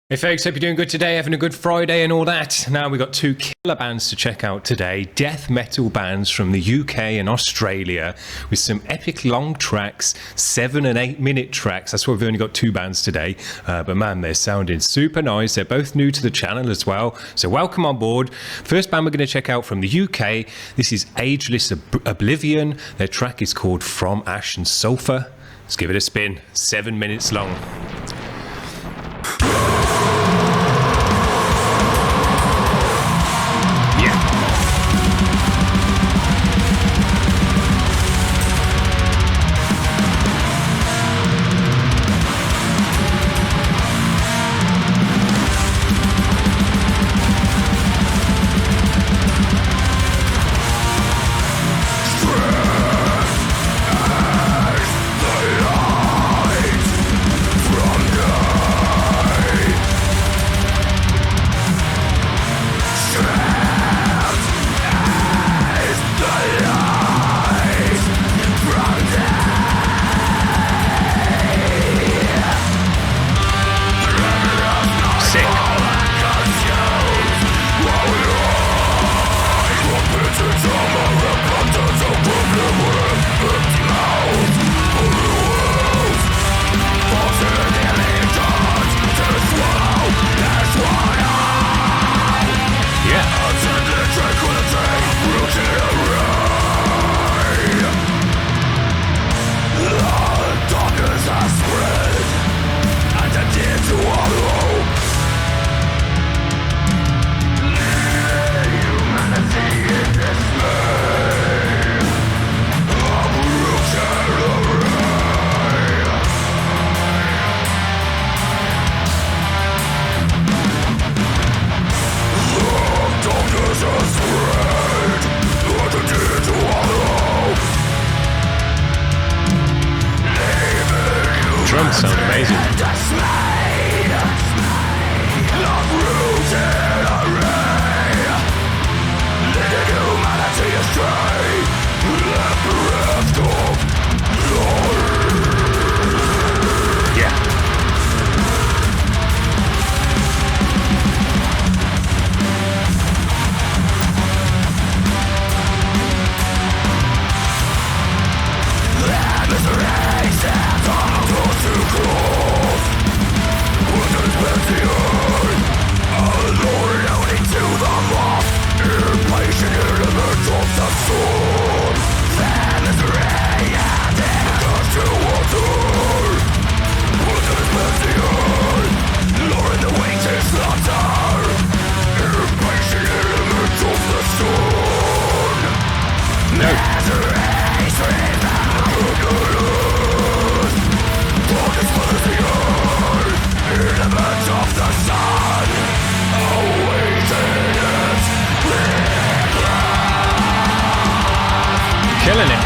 Hey folks, hope you're doing good today, having a good Friday and all that. Now we've got two killer bands to check out today, death metal bands from the UK and Australia with some epic long tracks, 7 and 8 minute tracks. That's why we've only got two bands today, but man, they're sounding super nice. They're both new to the channel as well, so welcome on board. First band we're going to check out from the UK, this is Ageless Oblivion. Their track is called From Ash and Sulphur. Let's give it a spin, 7 minutes long. Drums sound amazing. Killing it.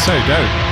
So dope.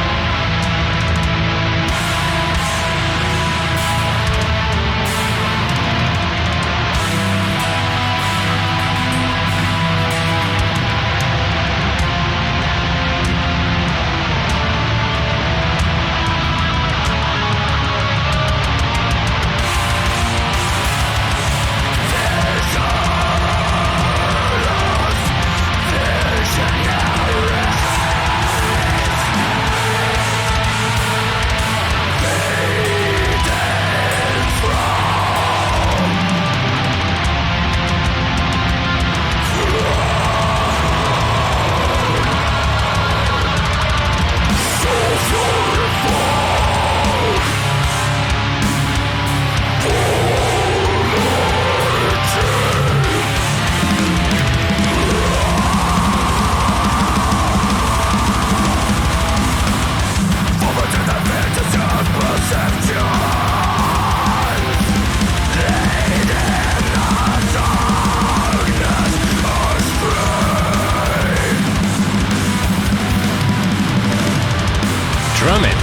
drumming.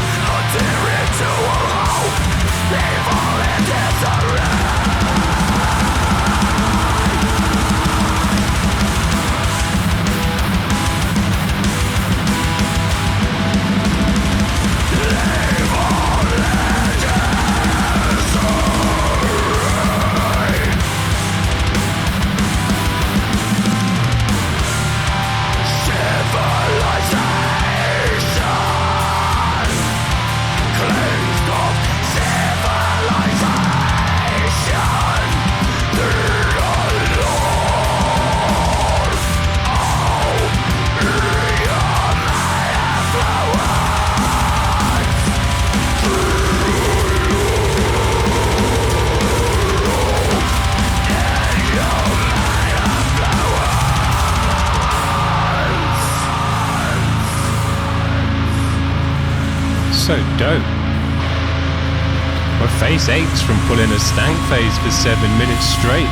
So dope. My face aches from pulling a stank phase for 7 minutes straight.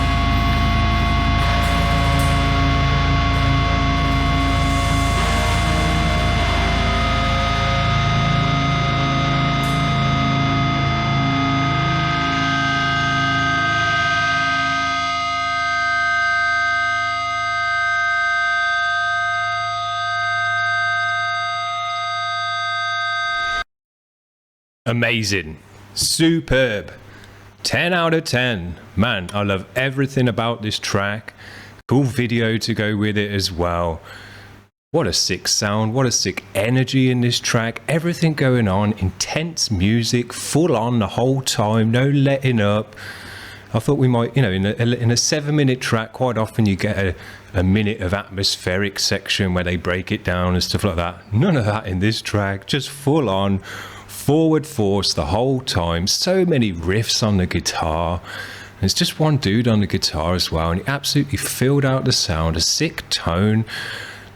Amazing. Superb. 10 out of 10. Man, I love everything about this track. Cool video to go with it as well. What a sick sound. What a sick energy in this track. Everything going on. Intense music. Full on the whole time. No letting up. I thought we might, you know, in a 7-minute track, quite often you get a minute of atmospheric section where they break it down and stuff like that. None of that in this track. Just full on. Forward force the whole time. So many riffs on the guitar. There's just one dude on the guitar as well, and he absolutely filled out the sound. A sick tone.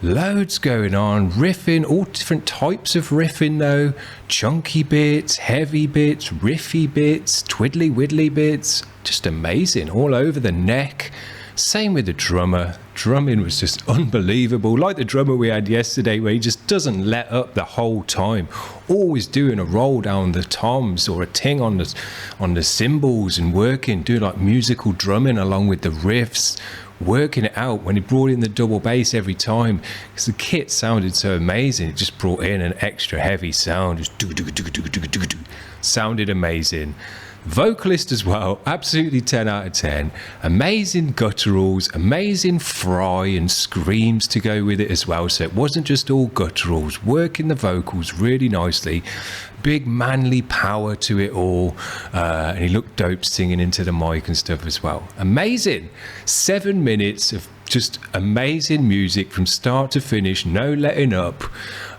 Loads going on. Riffing, all different types of riffing though. Chunky bits, heavy bits, riffy bits, twiddly widdly bits. Just amazing. All over the neck. Same with the drummer. Drumming was just unbelievable. Like the drummer we had yesterday, where he just doesn't let up the whole time. Always doing a roll down the toms or a ting on the cymbals and working, doing like musical drumming along with the riffs, working it out. When he brought in the double bass every time, because the kit sounded so amazing, it just brought in an extra heavy sound. Just do. Sounded amazing. Vocalist as well, absolutely 10 out of 10. Amazing gutturals, amazing fry and screams to go with it as well. So it wasn't just all gutturals, working the vocals really nicely. Big manly power to it all. And he looked dope singing into the mic and stuff as well. Amazing. 7 minutes of just amazing music from start to finish, no letting up.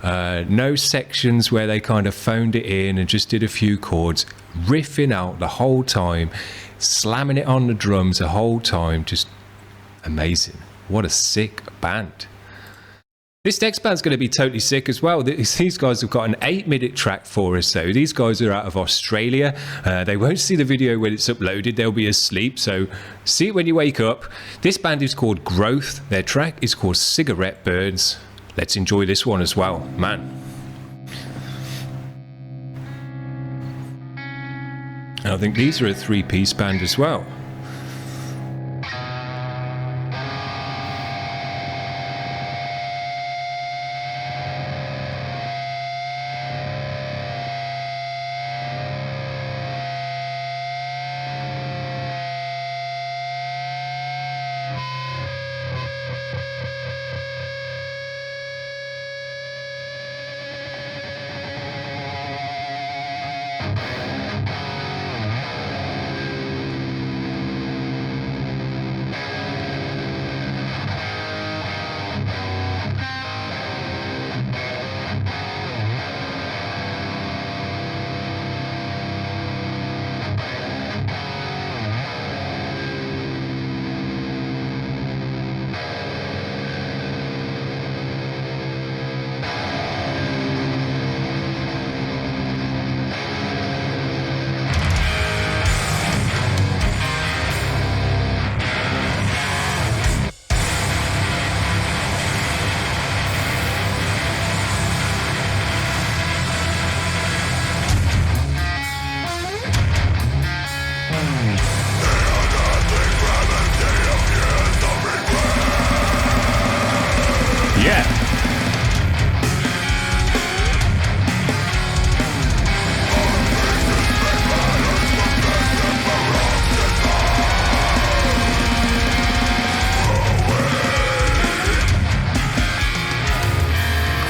No sections where they kind of phoned it in and just did a few chords. Riffing out the whole time, slamming it on the drums the whole time. Just amazing. What a sick band. This next band's going to be totally sick as well. These guys have got an 8-minute track for us though. These guys are out of Australia. They won't see the video when it's uploaded. They'll be asleep, so see it when you wake up. This band is called Growth. Their track is called Cigarette Birds. Let's enjoy this one as well, man. And I think these are a 3-piece band as well.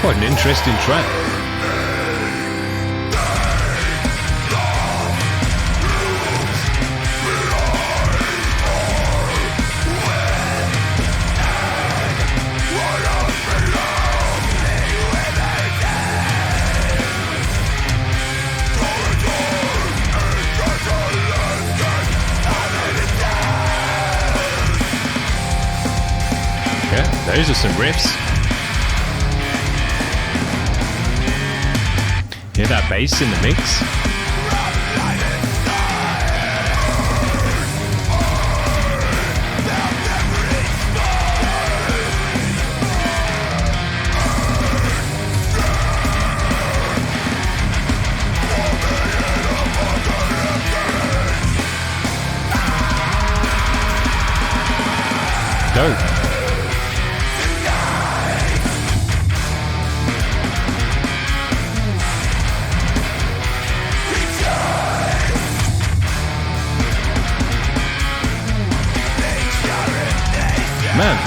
Quite an interesting track. Yeah, those are some riffs. Hear that bass in the mix? Dope. Man.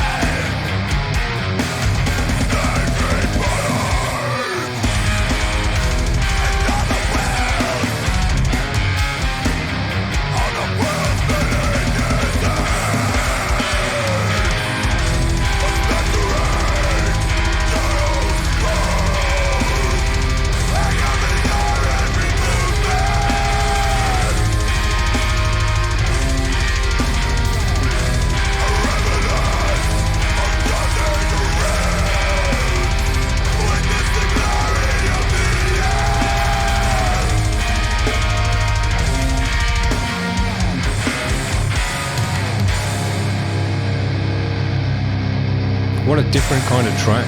What a different kind of track.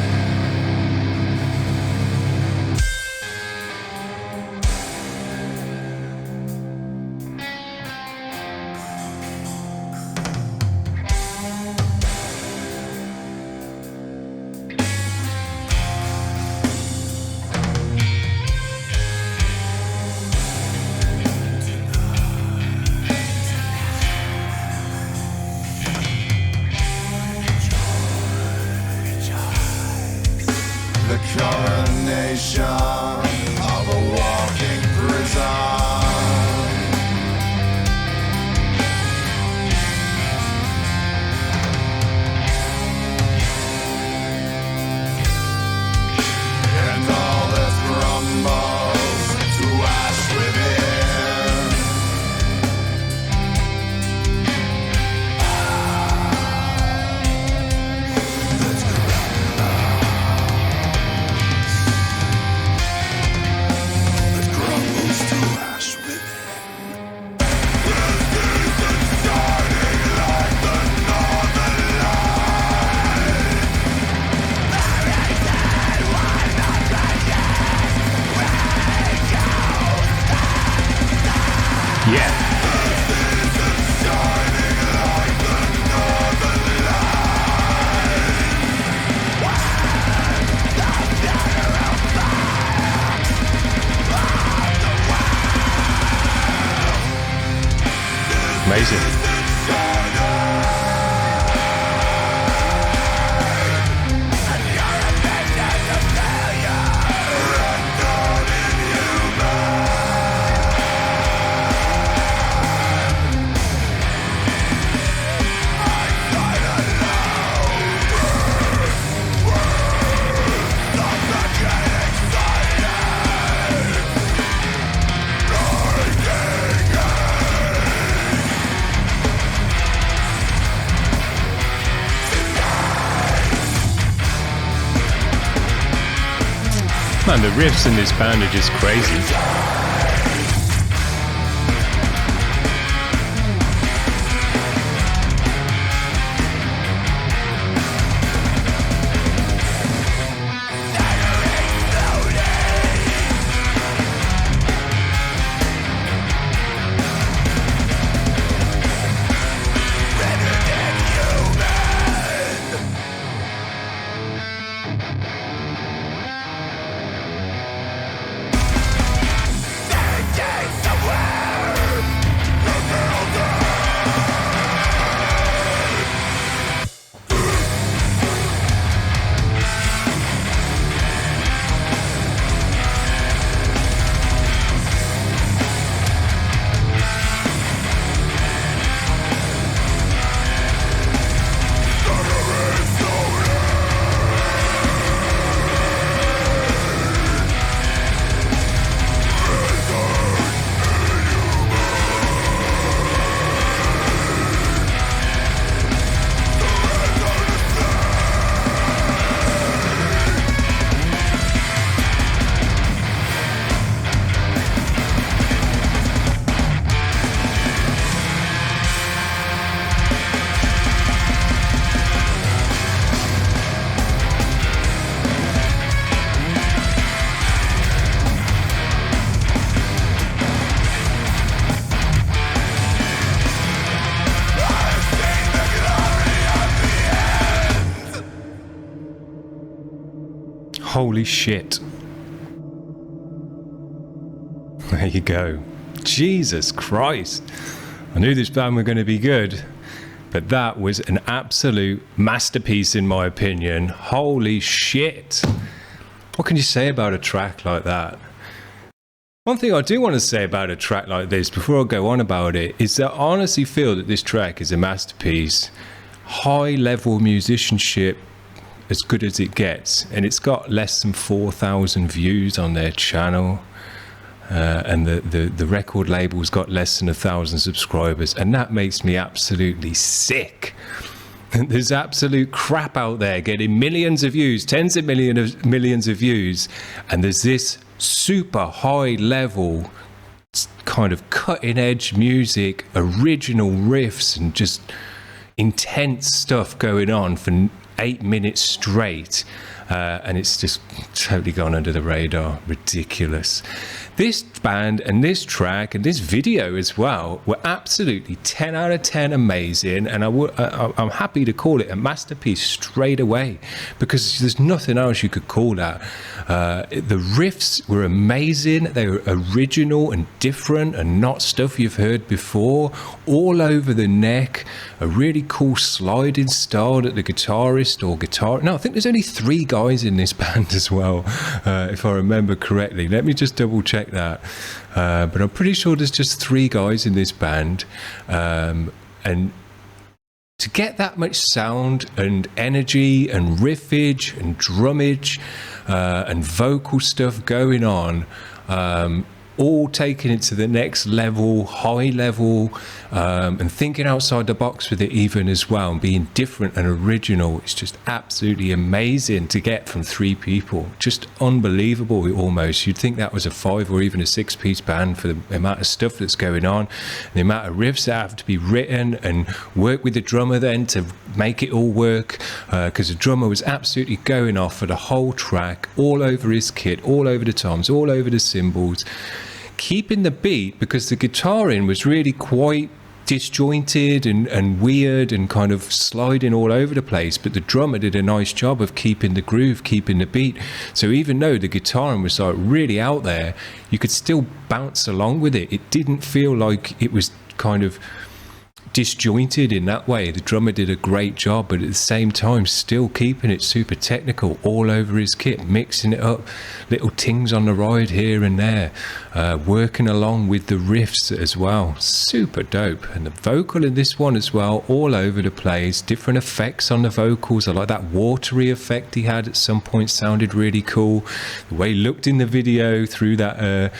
Coronation of a walking prison. And all that crumbles to ash within. Amazing. Man, the riffs in this band are just crazy. Holy shit. There you go. Jesus Christ. I knew this band were going to be good, but that was an absolute masterpiece in my opinion. Holy shit. What can you say about a track like that? One thing I do want to say about a track like this before I go on about it is that I honestly feel that this track is a masterpiece. High level musicianship, as good as it gets, and it's got less than 4,000 views on their channel. And the record label's got less than 1,000 subscribers, and that makes me absolutely sick. There's absolute crap out there getting millions of views, tens of millions of views, and there's this super high level kind of cutting edge music, original riffs, and just intense stuff going on for 8 minutes straight. And it's just totally gone under the radar. Ridiculous. This band and this track and this video as well were absolutely 10 out of 10 amazing, and I'm happy to call it a masterpiece straight away, because there's nothing else you could call that. The riffs were amazing. They were original and different and not stuff you've heard before. All over the neck, a really cool sliding style that the guitarist or guitar... No, I think there's only 3 guys in this band as well, if I remember correctly. Let me just double check that. But I'm pretty sure there's just 3 guys in this band. And to get that much sound and energy and riffage and drummage and vocal stuff going on, all taking it to the next level, high level, and thinking outside the box with it even as well, and being different and original. It's just absolutely amazing to get from 3 people. Just unbelievable almost. You'd think that was a 5 or even a 6-piece band for the amount of stuff that's going on, the amount of riffs that have to be written, and work with the drummer then to make it all work, because the drummer was absolutely going off for the whole track, all over his kit, all over the toms, all over the cymbals, keeping the beat, because the guitaring was really quite disjointed and weird and kind of sliding all over the place, but the drummer did a nice job of keeping the groove, keeping the beat. So even though the guitaring was like really out there, you could still bounce along with it. It didn't feel like it was kind of disjointed in that way. The drummer did a great job, but at the same time still keeping it super technical all over his kit, mixing it up, little tings on the ride here and there, working along with the riffs as well. Super dope. And the vocal in this one as well, all over the place, different effects on the vocals. I like that watery effect he had at some point, sounded really cool. The way he looked in the video through that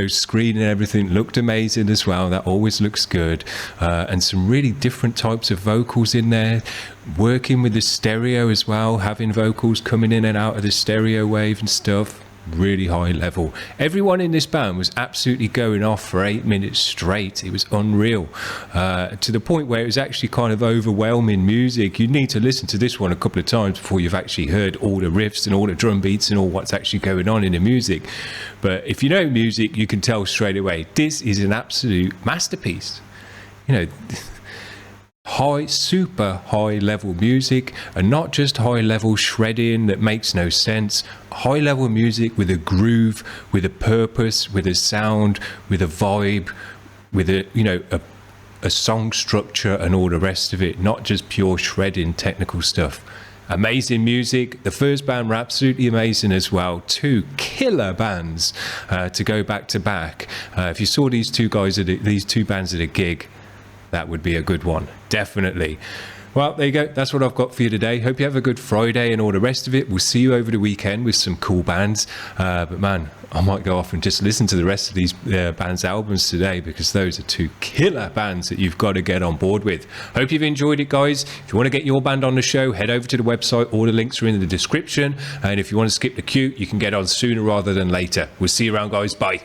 screen and everything looked amazing as well. That always looks good. And some really different types of vocals in there, working with the stereo as well, having vocals coming in and out of the stereo wave and stuff. Really high level. Everyone in this band was absolutely going off for 8 minutes straight. It was unreal, to the point where it was actually kind of overwhelming music. You need to listen to this one a couple of times before you've actually heard all the riffs and all the drum beats and all what's actually going on in the music. But if you know music, you can tell straight away this is an absolute masterpiece. High, super high level music, and not just high level shredding that makes no sense. High level music with a groove, with a purpose, with a sound, with a vibe, with a song structure and all the rest of it, not just pure shredding technical stuff. Amazing music. The first band were absolutely amazing as well. 2 killer bands to go back to back. If you saw these 2 bands at a gig, that would be a good one, definitely. Well, there you go. That's what I've got for you today. Hope you have a good Friday and all the rest of it. We'll see you over the weekend with some cool bands. But man, I might go off and just listen to the rest of these bands' albums today, because those are 2 killer bands that you've got to get on board with. Hope you've enjoyed it, guys. If you want to get your band on the show, head over to the website. All the links are in the description. And if you want to skip the queue, you can get on sooner rather than later. We'll see you around, guys. Bye.